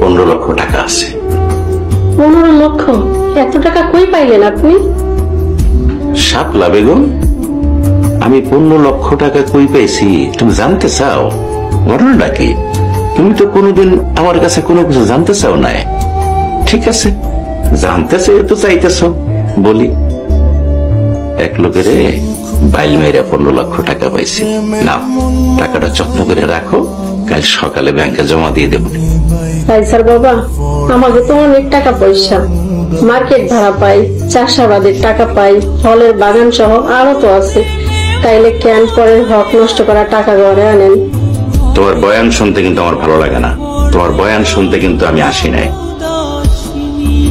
15 লক্ষ টাকা আছে। 15 লক্ষ? এত টাকা কই পাইলেন আপনি? শাপলা বেগম, আমি 15 লক্ষ টাকা কই পাইছি তুমি জানতে চাও? ঘটনাটা কি? তুমি তো কোনোদিন আমার কাছে কোনো কিছু জানতে চাও না। ঠিক আছে, জানতে চাই তো চাইতেছ, বলি। এক লোকের বাইল মেয়েরা 15 লক্ষ টাকা পাইছি। না, টাকাটা যত্ন করে রাখো, কাল সকালে ব্যাংকে জমা দিয়ে দেবো। স্যার বাবা, আমাকে তো অনেক টাকা পয়সা, মার্কেট ভাড়া পাই, চাষাবাদের টাকা পাই, ফলের বাগান সহ আরো তো আছে। তাইলে কেন পরের হক নষ্ট করা টাকা ঘরে আনেন? তোমার বয়ান শুনতে কিন্তু আমার ভালো লাগে না। তোমার বয়ান শুনতে কিন্তু আমি আসি নাই।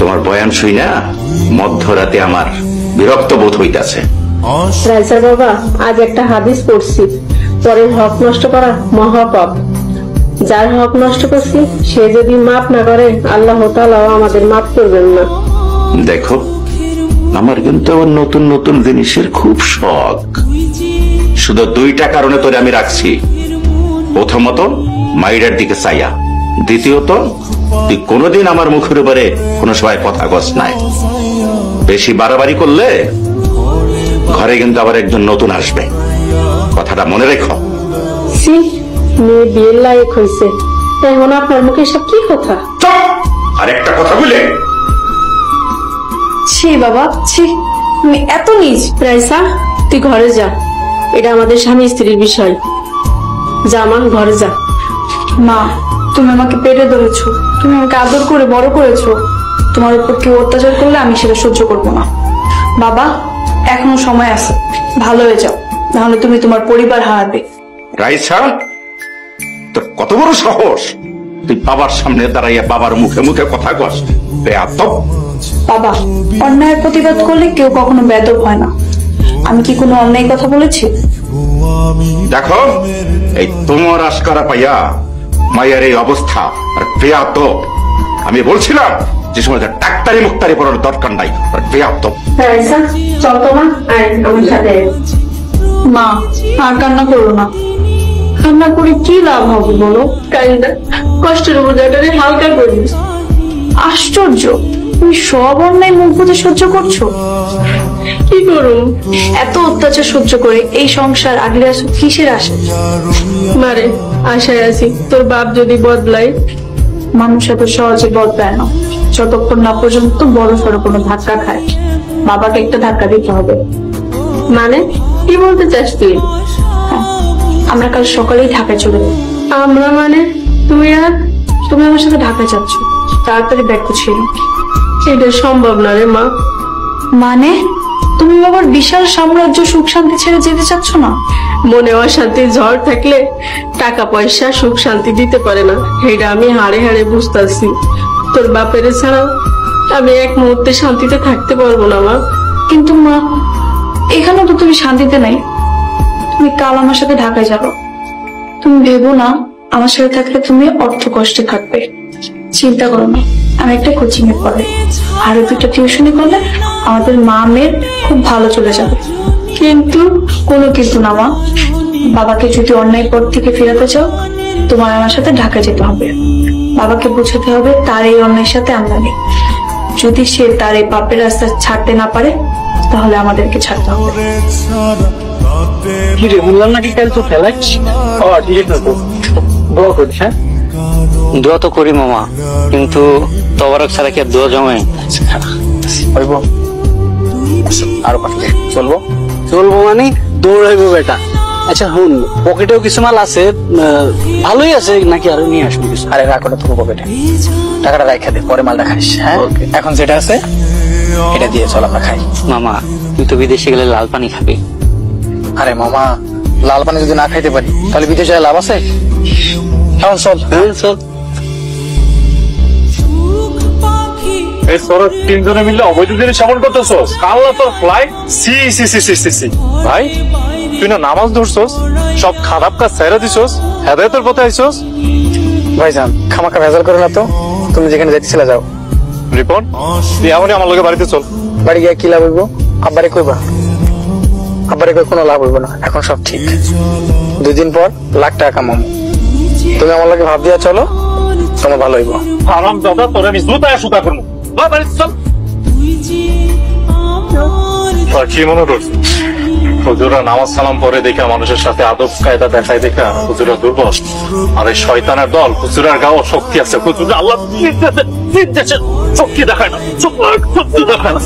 তোমার বয়ান শুই না মধ্যরাতে আমার বিরক্ত বোধ হইতাছে। স্যার বাবা, আজ একটা হাদিস পড়ছি, পরের হক নষ্ট করা মহাপাপ। যার হক নষ্ট করছি সে যদি মাফ না করে, আল্লাহ তাআলাও আমাদের মাফ করবেন না। দেখো, আমার কিন্তু আবার নতুন নতুন জিনিসের খুব শখ। শুধু 2টা কারণে তোরে আমি রাখছি। প্রথমত, মাইরার দিকে চাইয়া। দ্বিতীয়ত, তুই কোনোদিন আমার মুখের উপরে কোনো সময় কথা কস নাই। বেশি বাড়াবাড়ি করলে ঘরে কিন্তু আবার একজন নতুন আসবে, কথাটা মনে রেখো। মেয়ে বিয়ের লায়ক হয়েছে, এখন আপনার মুখে সব কি কথা? আর একটা কথা বলে ছি বাবা, ছি, তুমি এত নিজ। রাইসা, তুই ঘরে যা, এটা আমাদের স্বামী স্ত্রীর বিষয়। যা মা, ঘরে যা। মা, তুমি আমাকে পেটে ধরেছো, তুমি আমাকে আদর করে বড় করেছো। তোমার উপর কেউ অত্যাচার করলে আমি সেটা সহ্য করবো না। বাবা, এখনো সময় আছে, ভালো হয়ে যাও, নাহলে তুমি তোমার পরিবার হারাবে। রাইসা, তোর কত বড় সাহস! তুই বাবার সামনে দাঁড়াইয়া বাবার মুখে মুখে কথা কস? বেয়াদব! বাবা, অন্যায়ের প্রতিবাদ করলে কেউ কখনো বেয়াদব হয় না। আমি কি কোনো অন্যায় কথা বলেছি? দেখো, এই তোমার আশকারা পাইয়া মায়ের এই অবস্থা। আর বেয়াদব! আমি বলছিলাম যে সময় ডাক্তারি মুক্তারি পড়ার দরকার নাই। আর বেয়াদব! রাইসা, চল তো মা, আয় আমার সাথে। মা, আর কান্না করো না। কান্না করে কি লাভ হবে বলো? কাইন্দা কষ্টের বোঝাটারে হালকা করিস। আশ্চর্য, তুমি সব অন্যায় মুখ বুঝে সহ্য করছো। কি করুম? এত অত্যাচার সহ্য করে এই সংসার আগলে আসো কিসের আসে? মারে, আশায় আছি তোর বাপ যদি বদলাই। মানুষ এত সহজে বদলায় না, যতক্ষণ না পর্যন্ত বড় সড়ো কোনো ধাক্কা খায়। বাবাকে একটা ধাক্কা দিতে হবে। মানে কি বলতে চাস তুই? আমরা কাল সকালেই ঢাকায় চলে যাবো। আমরা মানে? তুমি আর? তুমি আমার সাথে ঢাকায় যাচ্ছ, তাড়াতাড়ি ব্যাগ গুছিয়ে নাও। এটা সম্ভব না রে মা। মানে তুমি বাবার বিশাল সাম্রাজ্য সুখ শান্তি ছেড়ে যেতে চাচ্ছ না? মনে অশান্তির ঝড় থাকলে টাকা পয়সা সুখ শান্তি দিতে পারে না, এটা আমি হাড়ে হাড়ে বুঝতেছি। তোর বাপের ছাড়া আমি এক মুহূর্তে শান্তিতে থাকতে পারবো না মা। কিন্তু মা, এখানে তো তুমি শান্তিতে নাই। তুমি কাল আমার সাথে ঢাকায় যাবো। তুমি ভেবো না আমার সাথে থাকলে তুমি অর্থ কষ্টে থাকবে। চিন্তা করো না, আমি একটা কোচিং এ পড়াই, আরো 2টা টিউশনি করলে আমাদের মা মেয়ের খুব ভালো চলে যাবে। কিন্তু কোনো কিন্তু না মা, বাবাকে যদি অন্যায় পথ থেকে ফেরাতে চাও, তোমার আমার সাথে ঢাকা যেতে হবে। বাবাকে বোঝাতে হবে তার এই অন্যায়ের সাথে আমরা নেই। যদি সে তার এই পাপের রাস্তা ছাড়তে না পারে, তাহলে আমাদেরকে ছাড়তে হবে। কি রে, বললাম নাকি কাল তো ফেলাই? ও ঠিক আছে, দোয়া করিস। হ্যাঁ, দোয়া তো করি মামা, কিন্তু তবারক ছাড়া কি আর দোয়া জমে? হইব আরো পাঠলে চলবো চলবো মানে দৌড়াইবো বেটা। আচ্ছা হুন, পকেটেও কিছু মাল আছে, ভালোই আছে নাকি আরো নিয়ে আসবো কিছু? আরে রাখ ওটা তোর পকেটে, টাকাটা রাখা দে, পরে মালটা খাইস। হ্যাঁ, এখন যেটা আছে এটা দিয়ে চল আমরা খাই। মামা, তুই তো বিদেশে গেলে লাল পানি খাবি। আরে মামা, লাল পানি যদি না খাইতে পারি তাহলে বিদেশে লাভ আছে? এখন চল। হ্যাঁ চল। এই তোরা 3 জনে মিলে অবৈধ জিনিস সামন করতেছস। কাল তোর ফ্লাইট সি সি সি সি সি। ভাই, তুই না নামাজ ধরছস, সব খারাপ কাজ ছেড়ে দিছস, হেদায়েতের পথে আইছস। ভাইজান, খামাখা ভেজাল করে না তো, তুমি যেখানে যাইতেছিলে যাও। রিপন, তুই এমনই আমার লগে বাড়িতে চল। বাড়ি গিয়ে কি লাভ হইব? আব্বারে কইবা? আব্বারে কই কোনো লাভ হইব না, এখন সব ঠিক। 2 দিন পর লাখ টাকা কামাবো। তুমি আমার লগে ভাব দিয়া চলো, তোমার ভালো হইব। হারাম দাদা, তোর আমি জুতায় সুতা করবো। কি মনে করছিস হুজুরা নামাজ সালাম পরে দেখা মানুষের সাথে আদব কায়দা দেখায় দেখা হুজুরা দুর্বল? আর এই শয়তানের দল হুজুরার গাও শক্তি আছে। হুজুরা আল্লাহ শক্তি দেখায় না, শক্তি দেখায় না।